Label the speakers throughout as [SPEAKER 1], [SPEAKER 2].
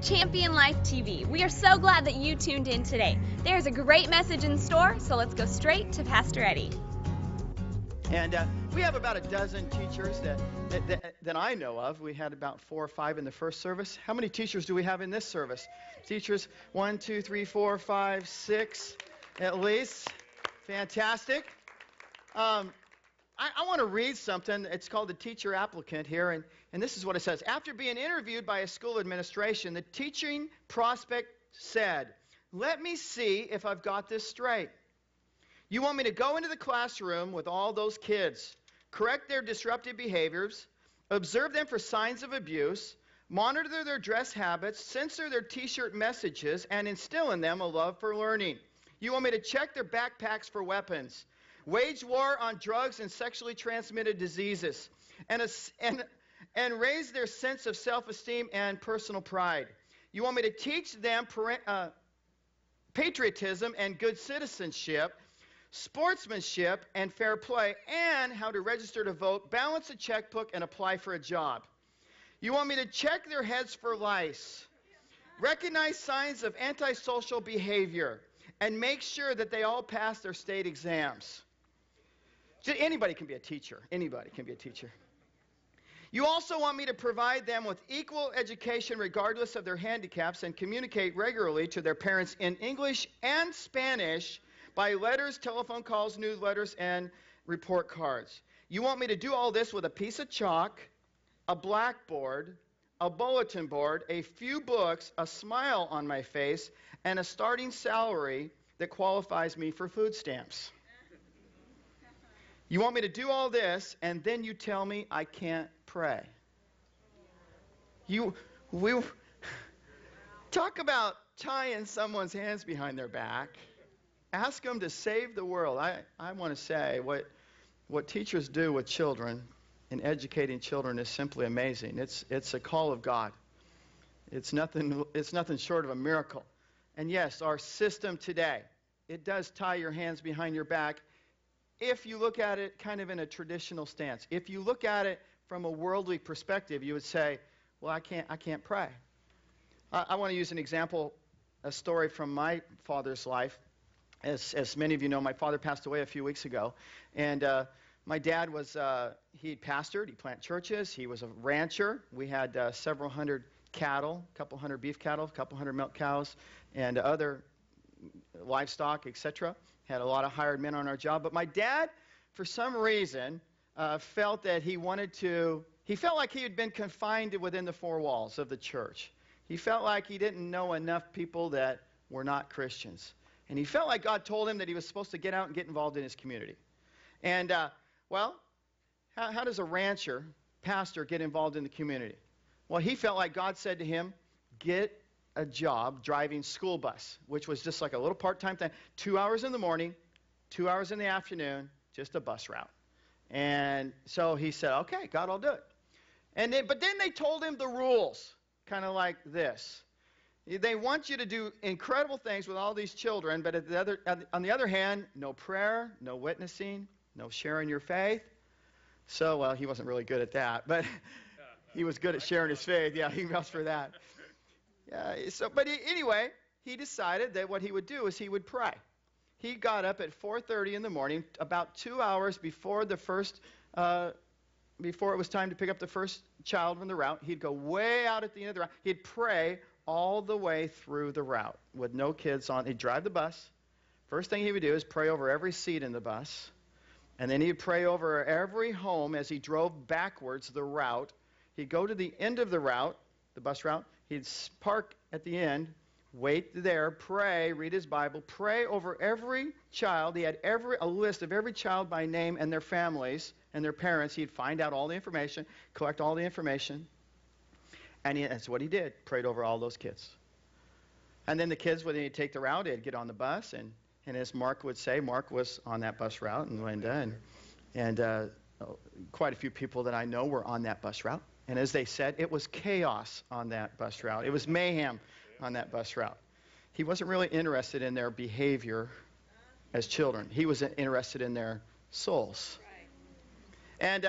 [SPEAKER 1] Champion Life TV. We are so glad that you tuned in today. There's a great message in store, so let's go straight to Pastor Eddie.
[SPEAKER 2] And we have about a dozen teachers that I know of. We had about 4 or 5 in the first service. How many teachers do we have in this service? Teachers, 1, 2, 3, 4, 5, 6 at least. Fantastic. I want to read something. It's called the teacher applicant here, and this is what it says. After being interviewed by a school administration, the teaching prospect said, "Let me see if I've got this straight. You want me to go into the classroom with all those kids, correct their disruptive behaviors, observe them for signs of abuse, monitor their dress habits, censor their T-shirt messages, and instill in them a love for learning. You want me to check their backpacks for weapons, wage war on drugs and sexually transmitted diseases, and raise their sense of self-esteem and personal pride. You want me to teach them patriotism and good citizenship, sportsmanship and fair play, and how to register to vote, balance a checkbook, and apply for a job. You want me to check their heads for lice, recognize signs of antisocial behavior, and make sure that they all pass their state exams." Anybody can be a teacher. Anybody can be a teacher. You also want me to provide them with equal education regardless of their handicaps and communicate regularly to their parents in English and Spanish by letters, telephone calls, newsletters, and report cards. You want me to do all this with a piece of chalk, a blackboard, a bulletin board, a few books, a smile on my face, and a starting salary that qualifies me for food stamps. You want me to do all this, and then you tell me I can't pray. We talk about tying someone's hands behind their back. Ask them to save the world. I want to say what teachers do with children and educating children is simply amazing. It's a call of God. It's nothing short of a miracle. And yes, our system today, it does tie your hands behind your back if you look at it kind of in a traditional stance. If you look at it from a worldly perspective, you would say, well, I can't pray. I want to use an example, a story from my father's life. As many of you know, my father passed away a few weeks ago, and my dad was, he pastored, he planted churches, he was a rancher. We had several hundred cattle, a couple hundred beef cattle, a couple hundred milk cows, and other livestock, etc. Had a lot of hired men on our job. But my dad, for some reason, felt that he felt like he had been confined within the 4 walls of the church. He felt like he didn't know enough people that were not Christians. And he felt like God told him that he was supposed to get out and get involved in his community. And, how does a rancher, pastor, get involved in the community? Well, he felt like God said to him, get a job driving school bus, which was just like a little part-time thing. 2 hours in the morning, 2 hours in the afternoon, just a bus route. And so he said, okay, God, I'll do it. But then they told him the rules, kind of like this. They want you to do incredible things with all these children, but on the other hand, no prayer, no witnessing, no sharing your faith. So, well, he wasn't really good at that, but he was good at sharing his faith. Yeah, he vouched for that. Yeah. But anyway, he decided that what he would do is he would pray. He got up at 4:30 in the morning, about 2 hours before before it was time to pick up the first child from the route. He'd go way out at the end of the route. He'd pray all the way through the route with no kids on. He'd drive the bus. First thing he would do is pray over every seat in the bus. And then he'd pray over every home as he drove backwards the route. He'd go to the end of the route, the bus route. He'd park at the end, wait there, pray, read his Bible, pray over every child. He had a list of every child by name and their families and their parents. He'd find out all the information, collect all the information. And that's what he did, prayed over all those kids. And then the kids, when they'd take the route, they'd get on the bus, and as Mark would say, Mark was on that bus route, and Linda, and quite a few people that I know were on that bus route. And as they said, it was chaos on that bus route. It was mayhem on that bus route. He wasn't really interested in their behavior as children. He was interested in their souls. And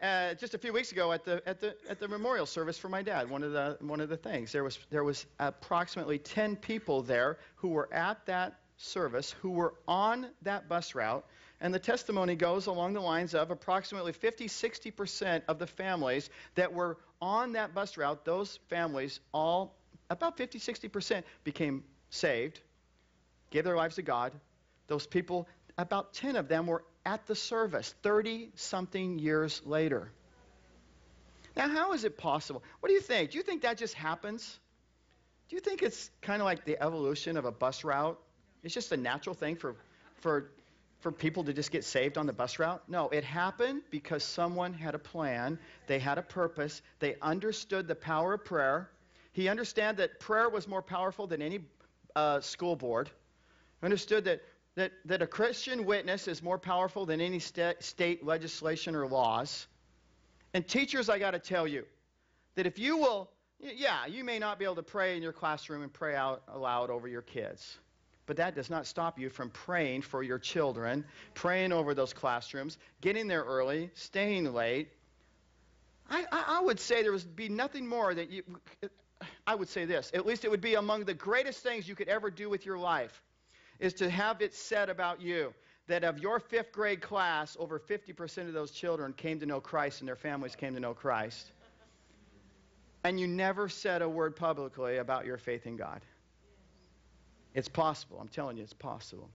[SPEAKER 2] Just a few weeks ago at the memorial service for my dad, one of the things, there was approximately 10 people there who were at that service, who were on that bus route, and the testimony goes along the lines of approximately 50-60% of the families that were on that bus route, those families, all about 50-60% became saved, gave their lives to God. Those people, about 10 of them were at the service 30-something years later. Now, how is it possible? What do you think? Do you think that just happens? Do you think it's kind of like the evolution of a bus route? It's just a natural thing for people to just get saved on the bus route? No, it happened because someone had a plan. They had a purpose. They understood the power of prayer. He understood that prayer was more powerful than any school board. Understood that a Christian witness is more powerful than any state legislation or laws. And teachers, I got to tell you, that if you will, you may not be able to pray in your classroom and pray out aloud over your kids. But that does not stop you from praying for your children, praying over those classrooms, getting there early, staying late. I would say there would be nothing more that I would say this, at least it would be among the greatest things you could ever do with your life, is to have it said about you that of your 5th grade class, over 50% of those children came to know Christ and their families came to know Christ. And you never said a word publicly about your faith in God. It's possible. I'm telling you, it's possible.